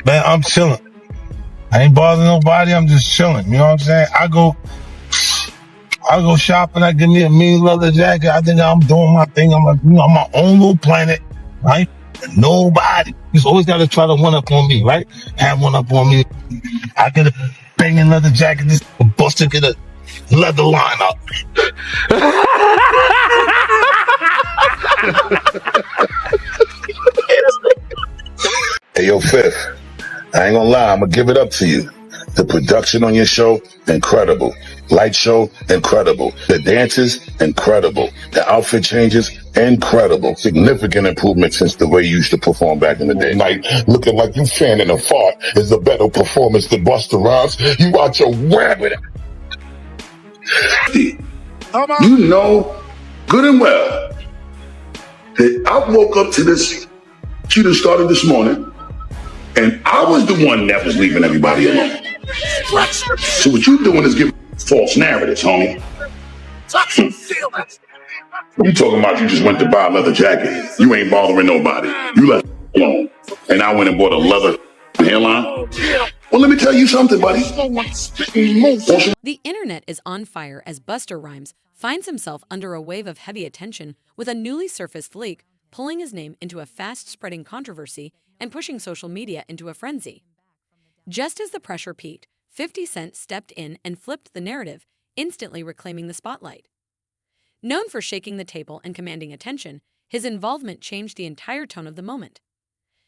Man, I'm chilling. I ain't bothering nobody. I'm just chilling. You know what I'm saying? I go shopping. I give me a mean leather jacket. I think I'm doing my thing. I'm like, I'm my own little planet, right? Nobody. He's always got to try to one up on me, right? Have one up on me. I get a banging leather jacket. This buster get a leather line up. Hey, yo, Fifth, I ain't gonna lie, I'm gonna give it up to you. The production on your show, incredible. Light show, incredible. The dances, incredible. The outfit changes, incredible. Significant improvement since the way you used to perform back in the day. Like, looking like you fanning a fart is a better performance than Busta Rhymes. You out your rabbit. You know good and well that I woke up to this cue that started this morning, and I was the one that was leaving everybody alone. So what you doing is giving false narratives, homie. You talking about you just went to buy a leather jacket. You ain't bothering nobody. You left alone. And I went and bought a leather hairline. Well, let me tell you something, buddy. The internet is on fire as Busta Rhymes finds himself under a wave of heavy attention with a newly surfaced leak pulling his name into a fast-spreading controversy and pushing social media into a frenzy. Just as the pressure peaked, 50 Cent stepped in and flipped the narrative, instantly reclaiming the spotlight. Known for shaking the table and commanding attention, his involvement changed the entire tone of the moment.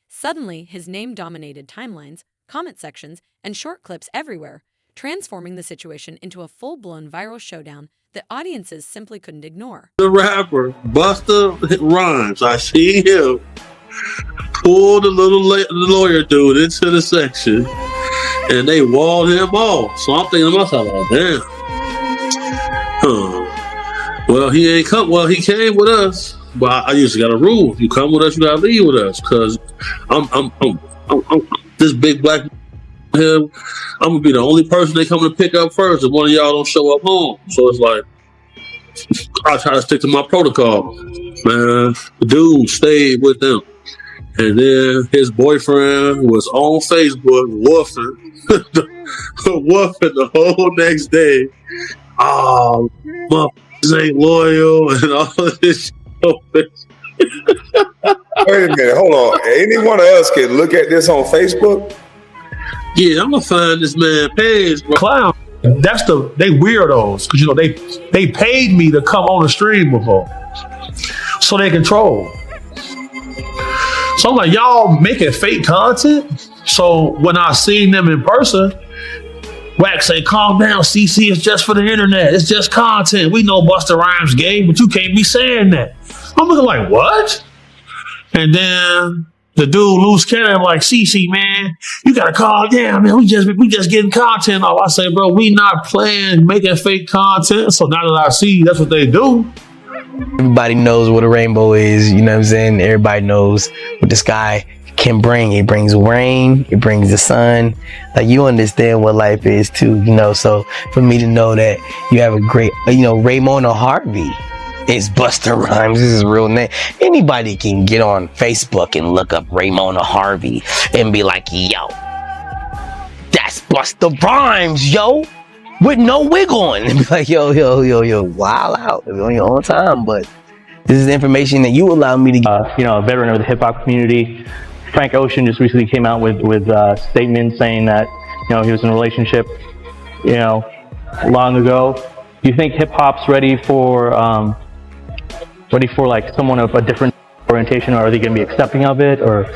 Suddenly, his name dominated timelines, comment sections, and short clips everywhere, transforming the situation into a full-blown viral showdown that audiences simply couldn't ignore. The rapper, Busta Rhymes, I see him pull the little lawyer dude into the section, and they walled him off. So I'm thinking to myself, oh, damn. Well, he ain't come. Well, he came with us, but I usually got a rule: if you come with us, you gotta leave with us. Cause I'm this big black him. I'm gonna be the only person they come to pick up first if one of y'all don't show up home. So it's like I try to stick to my protocol. Man, the dude stayed with them, and then his boyfriend was on Facebook woofing, woofing the whole next day. Oh, motherfuckers ain't loyal and all of this shit. Wait a minute, hold on. Any one of us can look at this on Facebook? Yeah, I'm gonna find this man page, bro. Clown. They weirdos because they paid me to come on the stream before, so they control. So I'm like, y'all making fake content. So when I seen them in person, Wax say, calm down, CC, it's just for the internet. It's just content. We know Busta Rhymes gay, but you can't be saying that. I'm looking like, what? And then the dude loose cannon like, CC, man, you gotta calm down, man. We just getting content off. I say, bro, we not playing, making fake content. So now that I see that's what they do. Everybody knows what a rainbow is, you know what I'm saying? Everybody knows what the sky can bring. It brings rain, it brings the sun. Like, you understand what life is too, you know? So for me to know that you have a great, Raymona Harvey is Busta Rhymes, this is his real name. Anybody can get on Facebook and look up Raymona Harvey and be like, yo, that's Busta Rhymes, yo, with no wig on. And be like, yo, wild out on your own time. But this is the information that you allow me to get. A veteran of the hip hop community, Frank Ocean just recently came out with a statement saying that, he was in a relationship, long ago. Do you think hip hop's ready for like someone of a different orientation, or are they going to be accepting of it, or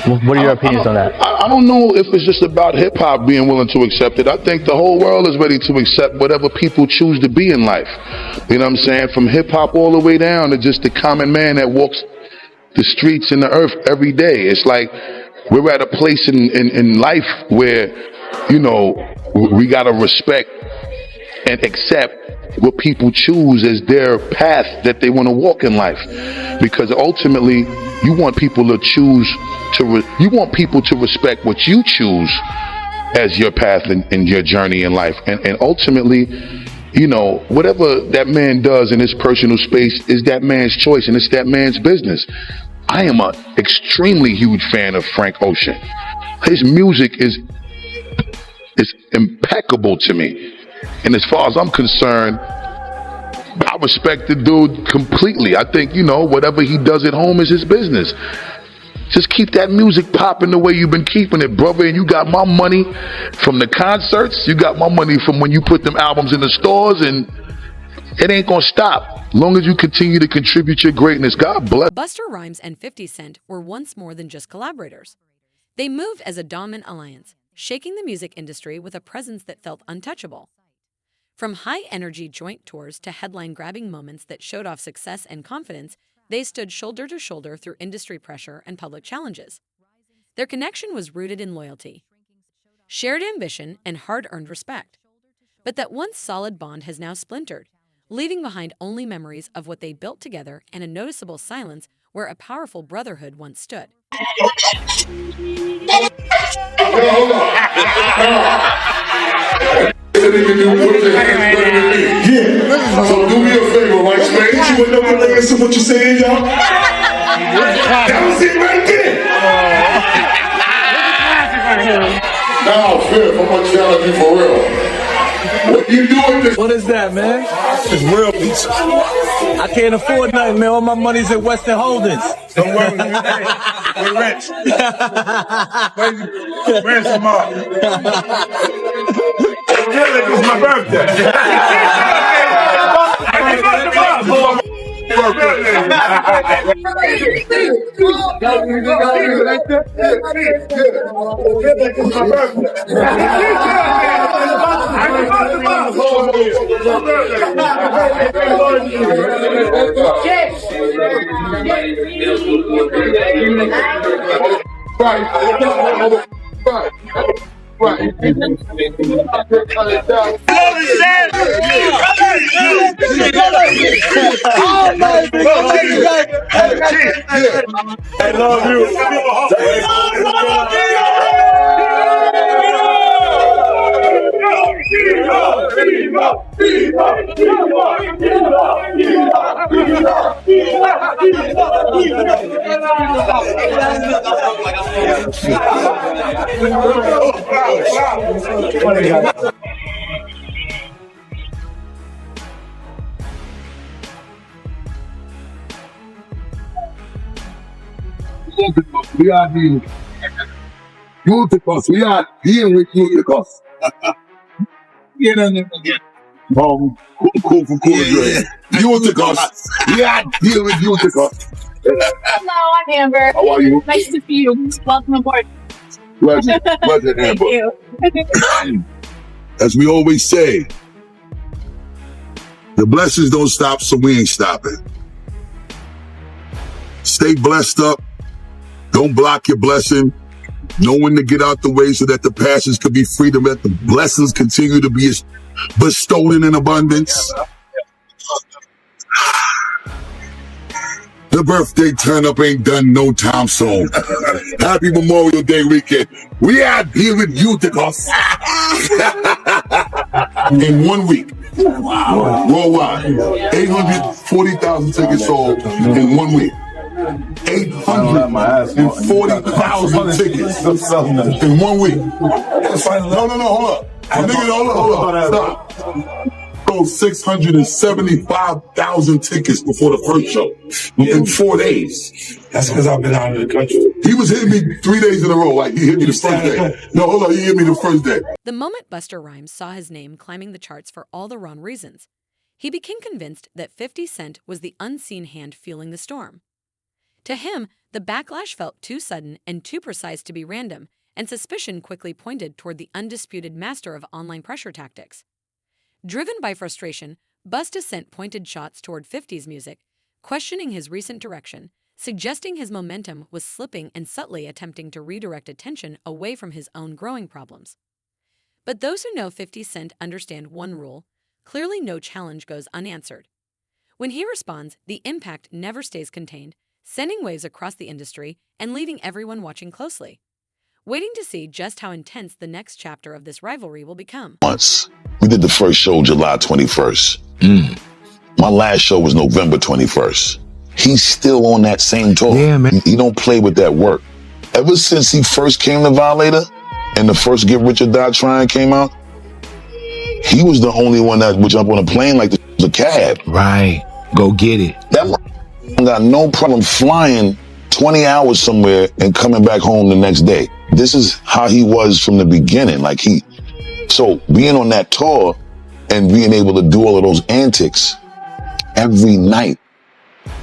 what are your opinions on that? I don't know if it's just about hip hop being willing to accept it. I think the whole world is ready to accept whatever people choose to be in life. You know what I'm saying? From hip hop all the way down to just the common man that walks the streets and the earth every day. It's like we're at a place in life where, we got to respect and accept what people choose as their path that they want to walk in life. Because ultimately, you want people to respect what you choose as your path in your journey in life. And ultimately, whatever that man does in his personal space is that man's choice and it's that man's business. I am a extremely huge fan of Frank Ocean. His music is impeccable to me. And as far as I'm concerned, I respect the dude completely. I think, whatever he does at home is his business. Just keep that music popping the way you've been keeping it, brother. And you got my money from the concerts. You got my money from when you put them albums in the stores, and it ain't gonna stop. As long as you continue to contribute your greatness, God bless. Busta Rhymes and 50 Cent were once more than just collaborators. They moved as a dominant alliance, shaking the music industry with a presence that felt untouchable. From high-energy joint tours to headline-grabbing moments that showed off success and confidence, they stood shoulder to shoulder through industry pressure and public challenges. Their connection was rooted in loyalty, shared ambition, and hard-earned respect. But that once solid bond has now splintered, leaving behind only memories of what they built together and a noticeable silence where a powerful brotherhood once stood. So do me a favor, right, man? You went up and listen to what you're saying, y'all? That was it right there. Now, Fifth, I'm gonna challenge you for real. What you doing this? What is that, man? It's real pizza. I can't afford nothing, man. All my money's in Western Holdings. Don't worry, we're rich. Where's the mom? It's my birthday. Right. I love you. We are the Eutychus. We are dealing with Eutychus. You know again. Cool for cool. Eutychus. We are dealing with Eutychus. Hello, I'm Amber. How are you? Nice to see you. Welcome aboard. Pleasure, Amber. Thank you. As we always say, the blessings don't stop, so we ain't stopping. Stay blessed up. Don't block your blessing. Know when to get out the way so that the passions could be free, to let the blessings continue to be bestowed in abundance. The birthday turn up ain't done no time soon. Happy Memorial Day weekend. We are here with Eutychus. In 1 week. Worldwide. 840,000 tickets sold in 1 week. 840,000 tickets in 1 week. No, hold up. Hold up. Stop. Sold 675,000 tickets before the first show in 4 days. That's because I've been out of the country. He was hitting me 3 days in a row. Like, he hit me the first day. No, hold on. He hit me the first day. The moment Busta Rhymes saw his name climbing the charts for all the wrong reasons, he became convinced that 50 Cent was the unseen hand fueling the storm. To him, the backlash felt too sudden and too precise to be random, and suspicion quickly pointed toward the undisputed master of online pressure tactics. Driven by frustration, Busta sent pointed shots toward 50's music, questioning his recent direction, suggesting his momentum was slipping and subtly attempting to redirect attention away from his own growing problems. But those who know 50 Cent understand one rule: clearly no challenge goes unanswered. When he responds, the impact never stays contained, sending waves across the industry and leaving everyone watching closely, waiting to see just how intense the next chapter of this rivalry will become. Once. We did the first show July 21st. My last show was November 21st. he's still on that same tour. Yeah, man. He don't play with that work. Ever since he first came to Violator and the first Get Rich or Die Trying came out, he was the only one that would jump on a plane like the cab. Right. Go get it. That got no problem flying 20 hours somewhere and coming back home the next day. This is how he was from the beginning. So being on that tour and being able to do all of those antics every night,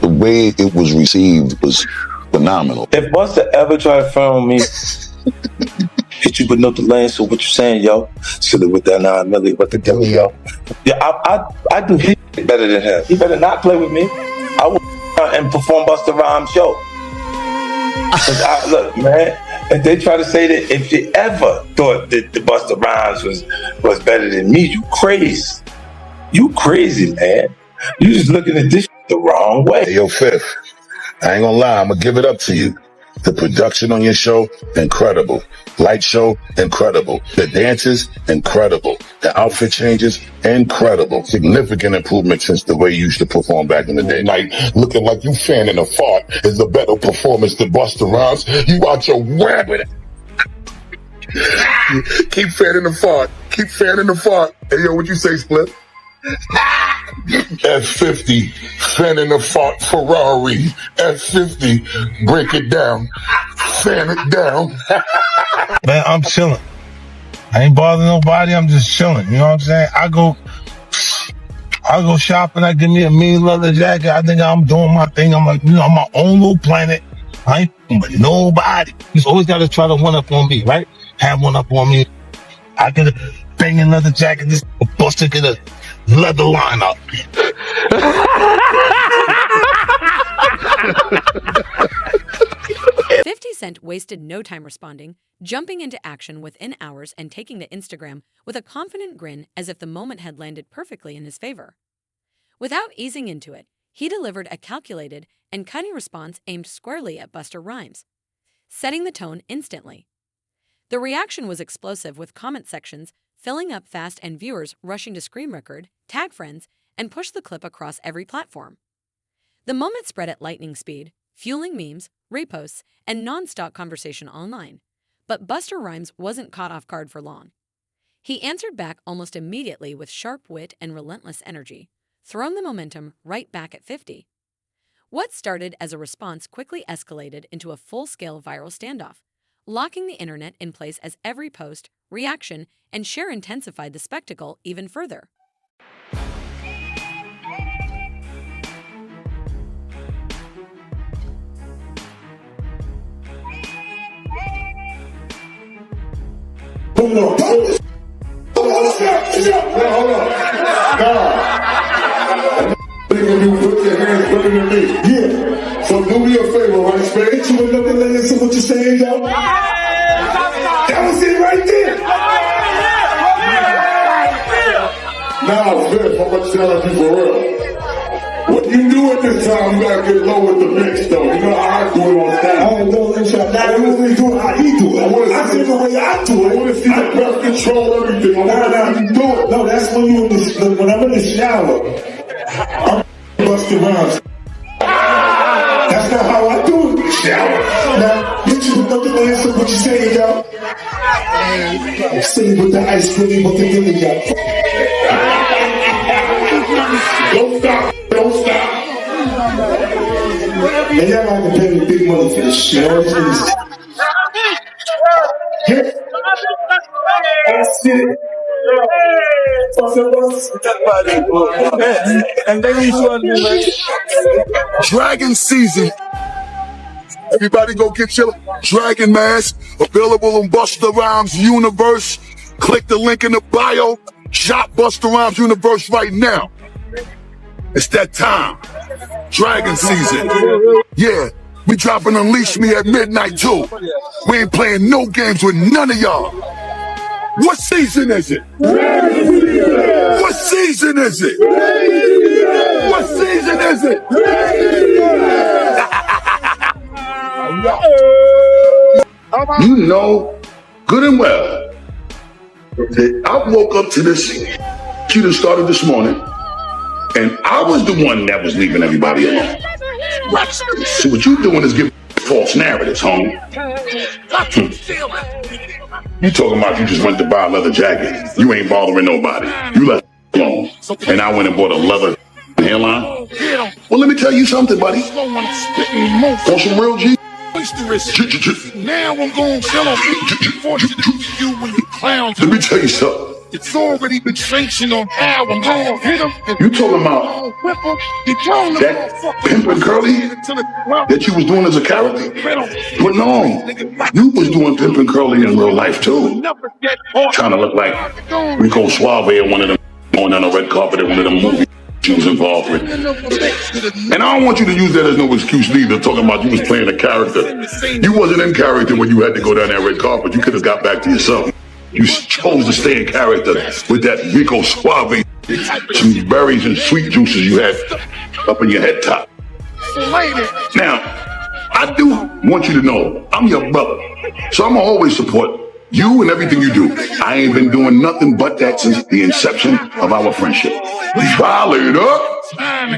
the way it was received was phenomenal. If Busta ever try to film me, hit you with no delay, so what you saying, yo? Silly with that 9 million, what the deal, yo? Yeah, I do hit better than him. He better not play with me. I will and perform Busta Rhymes' show. Look, man, if they try to say that if you ever thought that the Busta Rhymes was better than me, you crazy. You crazy, man. You just looking at this the wrong way. Hey, yo, Fifth, I ain't gonna lie, I'm gonna give it up to you. The production on your show, incredible. Light show, incredible. The dances, incredible. The outfit changes, incredible. Significant improvement since the way you used to perform back in the day. Night, looking like you fanning a fart is a better performance than Busta Rhymes. You out your rabbit. Keep fanning the fart. Keep fanning the fart. Hey, yo, what you say, Split? F50, fanning the fart Ferrari. F50, break it down. Fan it down. Man, I'm chilling. I ain't bothering nobody. I'm just chilling. You know what I'm saying? I go shopping. I give me a mean leather jacket. I think I'm doing my thing. I'm like, I'm my own little planet. I ain't with nobody. He's always got to try to one up on me, right? Have one up on me. I get a banging leather jacket. This Busta get a leather line up. 50 Cent wasted no time responding, jumping into action within hours and taking to Instagram with a confident grin as if the moment had landed perfectly in his favor. Without easing into it, he delivered a calculated and cunning response aimed squarely at Busta Rhymes, setting the tone instantly. The reaction was explosive, with comment sections filling up fast and viewers rushing to screen record, tag friends, and push the clip across every platform. The moment spread at lightning speed, fueling memes, reposts, and non-stop conversation online. But Busta Rhymes wasn't caught off guard for long. He answered back almost immediately with sharp wit and relentless energy, throwing the momentum right back at 50. What started as a response quickly escalated into a full-scale viral standoff, locking the internet in place as every post, reaction, and share intensified the spectacle even further. Hold on. Put your hands looking at me. Yeah. So do me a favor, right, Spade? Hit you another layer, so what you saying, yo? That was it right there. Now, Viv, I'm gonna challenge you for real. What you do at this time, you gotta get low with the mix, though. You know how I do it on stage. I don't really do it how he do it. I see the way I do it. I wanna see the breath control everything. I wanna see you do it. No, that's when I'm in the shower. I'm Busta Rhymes. That's not how I do it in the shower. Now, hit you with nothing to answer what you saying, y'all. Sing with the ice cream, with the gilly, y'all. Don't stop. And y'all have to pay the big money for this shit. That's it. Dragon season. Everybody go get your Dragon mask. Available on Busta Rhymes Universe. Click the link in the bio. Shop Busta Rhymes Universe right now. It's that time. Dragon season. Yeah, we dropping Unleash Me at midnight too. We ain't playing no games with none of y'all. What season is it? What season is it? What season is it? You know good and well that I woke up to this cue that started this morning, and I was the one that was leaving everybody alone. So what you doing is giving false narratives, homie. You talking about you just went to buy a leather jacket. You ain't bothering nobody. You left alone. And I went and bought a leather hairline. Well, let me tell you something, buddy. On some real G. Now I'm going to tell you when you clowns. Let me tell you something. It's already been sanctioned on how I'm going to hit him. You talking about that pimpin' curly that you was doing as a character? But no, you was doing pimpin' curly in real life too. Trying to look like Rico Suave or one of them going down the red carpet at one of them movies she was involved with. And I don't want you to use that as no excuse neither, talking about you was playing a character. You wasn't in character when you had to go down that red carpet. You could have got back to yourself. You chose to stay in character with that Rico Suave, some berries and sweet juices you had up in your head top. Now, I do want you to know I'm your brother, so I'm gonna always support you and everything you do. I ain't been doing nothing but that since the inception of our friendship. Follow it up.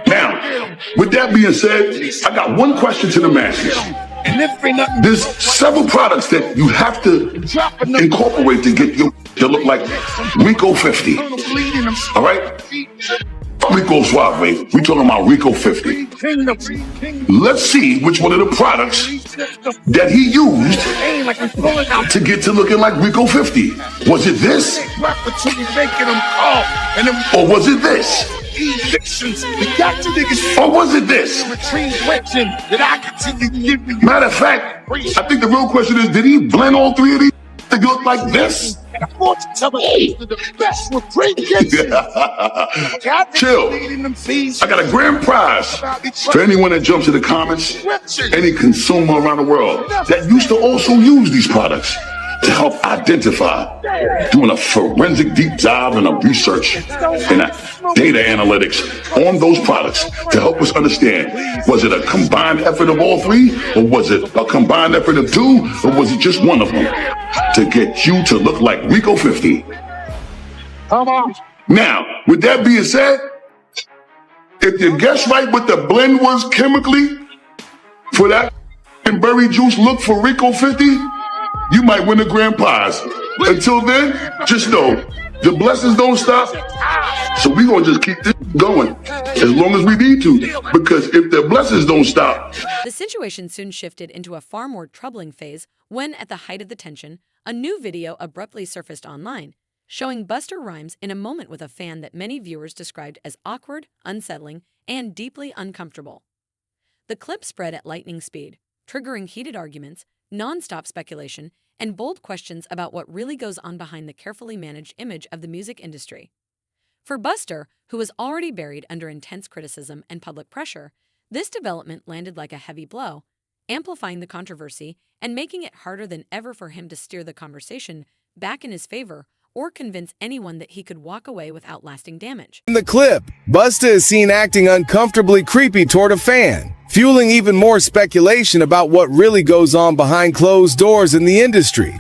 Now, with that being said, I got one question to the masses. There's several products that you have to incorporate to get you to look like Rico 50. All right? Rico Suave, we talking about Rico 50. Let's see which one of the products that he used to get to looking like Rico 50. Was it this? Or was it this? Or was it this? Matter of fact, I think the real question is, did he blend all three of these to look like this? Chill. I got a grand prize for anyone that jumps in the comments, any consumer around the world that used to also use these products to help identify, doing a forensic deep dive and a research and a data analytics on those products to help us understand, was it a combined effort of all three, or was it a combined effort of two, or was it just one of them to get you to look like Rico 50? Come on. Now, with that being said, if you guess right what the blend was chemically for that and berry juice look for Rico 50, you might win a grand prize. Until then, just know, the blessings don't stop. So we're going to just keep this going as long as we need to. Because if the blessings don't stop. The situation soon shifted into a far more troubling phase when, at the height of the tension, a new video abruptly surfaced online, showing Busta Rhymes in a moment with a fan that many viewers described as awkward, unsettling, and deeply uncomfortable. The clip spread at lightning speed, triggering heated arguments, non-stop speculation, and bold questions about what really goes on behind the carefully managed image of the music industry. For Busta, who was already buried under intense criticism and public pressure, this development landed like a heavy blow, amplifying the controversy and making it harder than ever for him to steer the conversation back in his favor or convince anyone that he could walk away without lasting damage. In the clip, Busta is seen acting uncomfortably creepy toward a fan, fueling even more speculation about what really goes on behind closed doors in the industry.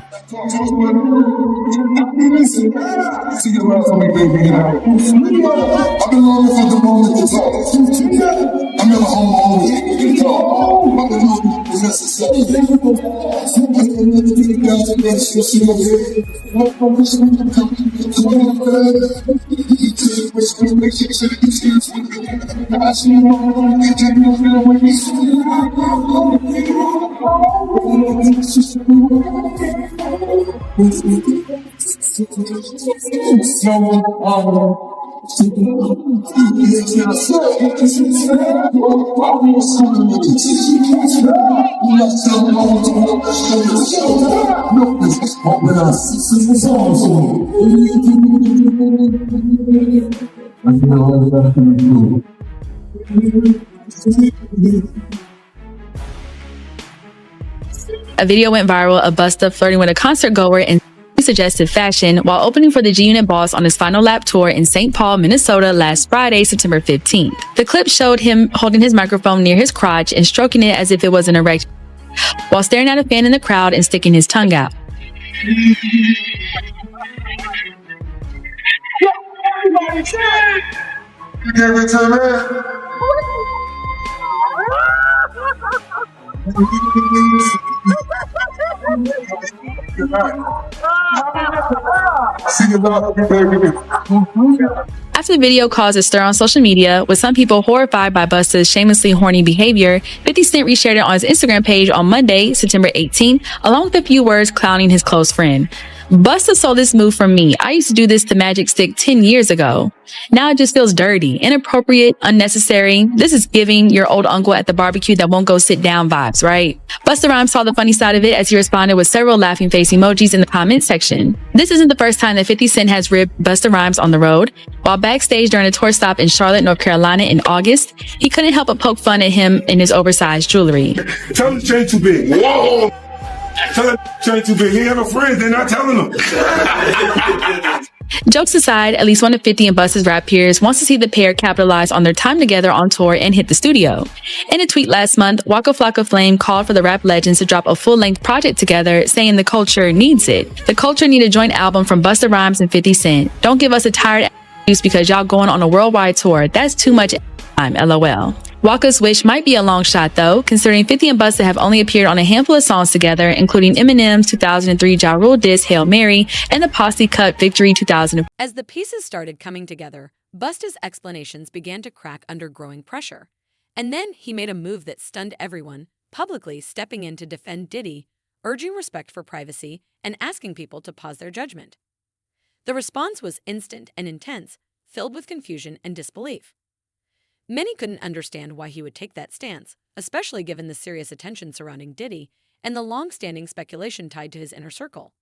A video went viral of Busta flirting with a concert goer in suggestive fashion while opening for the G-Unit Boss on his final lap tour in St. Paul, Minnesota last Friday, September 15th. The clip showed him holding his microphone near his crotch and stroking it as if it was an erection, while staring at a fan in the crowd and sticking his tongue out. After the video caused a stir on social media, with some people horrified by Busta's shamelessly horny behavior, 50 Cent reshared it on his Instagram page on Monday, September 18th, along with a few words clowning his close friend. Busta stole this move from me. I used to do this to Magic Stick 10 years ago. Now it just feels dirty, inappropriate, unnecessary. This is giving your old uncle at the barbecue that won't go sit down vibes, right? Busta Rhymes saw the funny side of it as he responded with several laughing face emojis in the comment section. This isn't the first time that 50 Cent has ribbed Busta Rhymes on the road. While backstage during a tour stop in Charlotte, North Carolina in August, he couldn't help but poke fun at him in his oversized jewelry. Tell him to change too big. Whoa! Tell him to change too big. He ain't have no friends. They're not telling him. Jokes aside, at least one of 50 and Busta's rap peers wants to see the pair capitalize on their time together on tour and hit the studio. In a tweet last month, Waka Flocka Flame called for the rap legends to drop a full-length project together, saying the culture needs it. The culture need a joint album from Busta Rhymes and 50 Cent. Don't give us a tired excuse because y'all going on a worldwide tour. That's too much time, LOL. Waka's wish might be a long shot though, considering 50 and Busta have only appeared on a handful of songs together, including Eminem's 2003 Ja Rule diss Hail Mary and the Posse cut Victory 2000. As the pieces started coming together, Busta's explanations began to crack under growing pressure. And then he made a move that stunned everyone, publicly stepping in to defend Diddy, urging respect for privacy and asking people to pause their judgment. The response was instant and intense, filled with confusion and disbelief. Many couldn't understand why he would take that stance, especially given the serious attention surrounding Diddy and the long-standing speculation tied to his inner circle.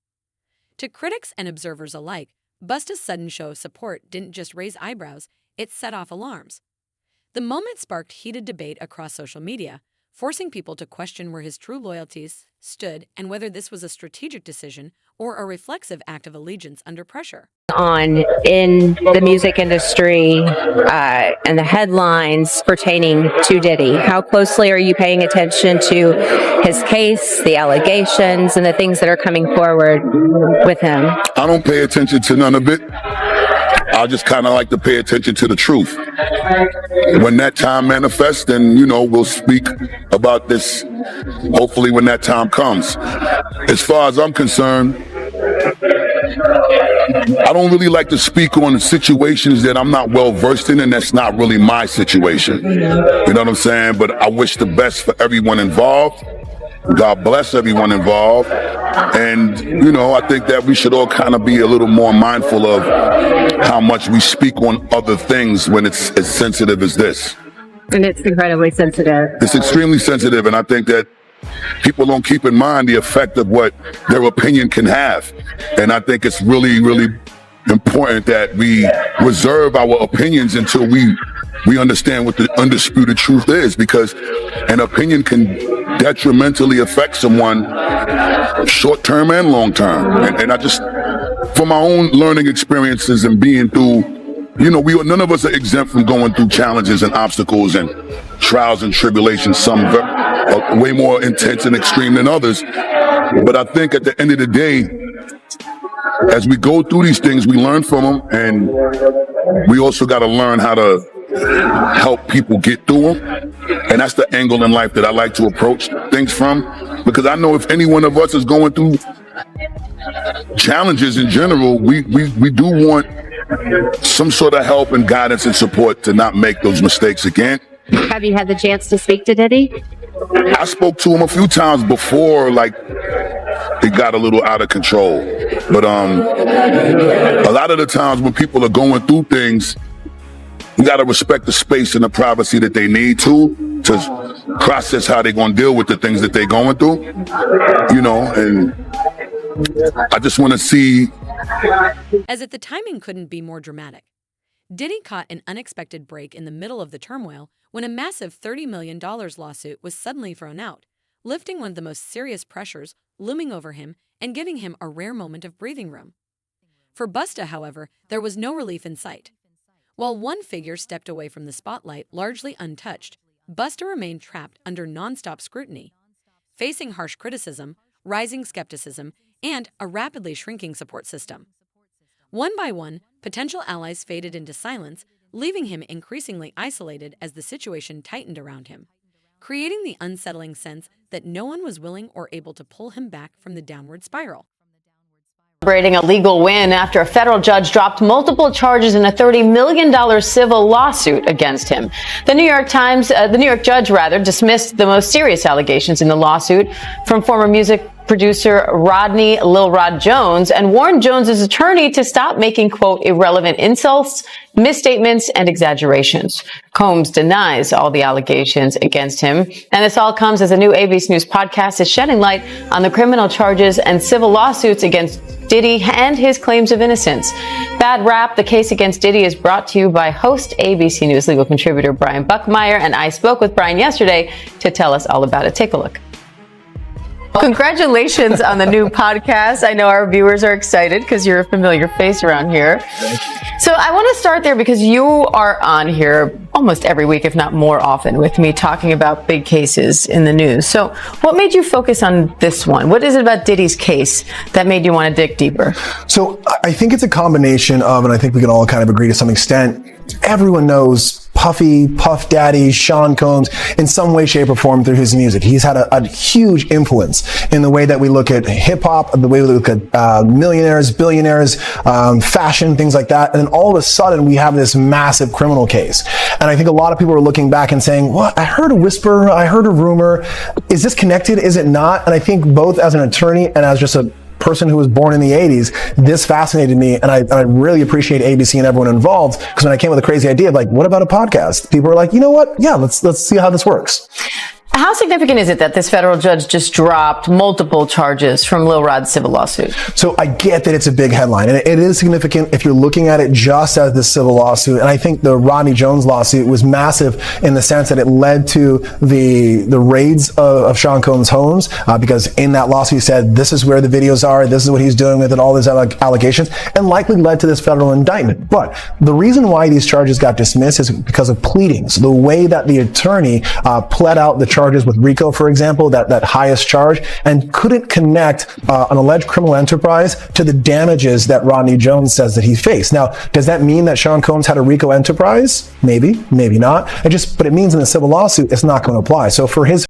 To critics and observers alike, Busta's sudden show of support didn't just raise eyebrows, it set off alarms. The moment sparked heated debate across social media, forcing people to question where his true loyalties stood and whether this was a strategic decision or a reflexive act of allegiance under pressure. On in the music industry and the headlines pertaining to Diddy. How closely are you paying attention to his case, the allegations, and the things that are coming forward with him? I don't pay attention to none of it. I just kind of like to pay attention to the truth. When that time manifests, then, we'll speak about this, hopefully when that time comes. As far as I'm concerned, I don't really like to speak on situations that I'm not well versed in, and that's not really my situation. You know what I'm saying? But I wish the best for everyone involved. God bless everyone involved. And, I think that we should all kind of be a little more mindful of how much we speak on other things when it's as sensitive as this. And it's incredibly sensitive. It's extremely sensitive, and I think that people don't keep in mind the effect of what their opinion can have. And I think it's really, really important that we reserve our opinions until we understand what the undisputed truth is, because an opinion can detrimentally affect someone short-term and long-term. And I just, from my own learning experiences and being through, none of us are exempt from going through challenges and obstacles and trials and tribulations, some way more intense and extreme than others. But I think at the end of the day, as we go through these things, we learn from them, and we also got to learn how to help people get through them. And that's the angle in life that I like to approach things from, because I know if any one of us is going through challenges in general, we do want some sort of help and guidance and support to not make those mistakes again. Have you had the chance to speak to Diddy? I spoke to him a few times before, it got a little out of control. But a lot of the times when people are going through things, you got to respect the space and the privacy that they need to process how they're going to deal with the things that they're going through, and I just want to see. As if the timing couldn't be more dramatic, Diddy caught an unexpected break in the middle of the turmoil when a massive $30 million lawsuit was suddenly thrown out, lifting one of the most serious pressures looming over him and giving him a rare moment of breathing room. For Busta, however, there was no relief in sight. While one figure stepped away from the spotlight largely untouched, Busta remained trapped under nonstop scrutiny, facing harsh criticism, rising skepticism, and a rapidly shrinking support system. One by one, potential allies faded into silence, leaving him increasingly isolated as the situation tightened around him. creating the unsettling sense that no one was willing or able to pull him back from the downward spiral. Celebrating a legal win after a federal judge dropped multiple charges in a $30 million civil lawsuit against him. The New York judge dismissed the most serious allegations in the lawsuit from former music producer Rodney Lil Rod Jones and warned Jones's attorney to stop making, quote, irrelevant insults, misstatements, and exaggerations. Combs denies all the allegations against him. And this all comes as a new ABC News podcast is shedding light on the criminal charges and civil lawsuits against Diddy and his claims of innocence. Bad Rap, the case against Diddy, is brought to you by host ABC News legal contributor Brian Buckmeyer, and I spoke with Brian yesterday to tell us all about it. Take a look. Congratulations on the new podcast. I know our viewers are excited because you're a familiar face around here. So I want to start there because you are on here almost every week, if not more often, with me talking about big cases in the news. So what made you focus on this one? What is it about Diddy's case that made you want to dig deeper? So I think it's a combination of, and I think we can all kind of agree to some extent, everyone knows Puffy, Puff Daddy, Sean Combs, in some way, shape, or form through his music. He's had a huge influence in the way that we look at hip hop, the way we look at millionaires, billionaires, fashion, things like that. And then all of a sudden, we have this massive criminal case. And I think a lot of people are looking back and saying, "What? I heard a whisper. I heard a rumor. Is this connected? Is it not?" And I think both as an attorney and as just a person who was born in the 80s, this fascinated me, and I really appreciate ABC and everyone involved, because when I came with a crazy idea of like, what about a podcast? People were like, you know what? Yeah, let's see how this works. How significant is it that this federal judge just dropped multiple charges from Lil Rod's civil lawsuit? So I get that it's a big headline, and it is significant if you're looking at it just as this civil lawsuit. And I think the Rodney Jones lawsuit was massive in the sense that it led to the raids of Sean Combs' homes, because in that lawsuit he said, this is where the videos are, this is what he's doing with it, all these allegations, and likely led to this federal indictment. But the reason why these charges got dismissed is because of pleadings. The way that the attorney pled out the charges with RICO, for example, that highest charge, and couldn't connect an alleged criminal enterprise to the damages that Rodney Jones says that he faced. Now, does that mean that Sean Combs had a RICO enterprise? Maybe, maybe not. But it means in the civil lawsuit, it's not going to apply. So for his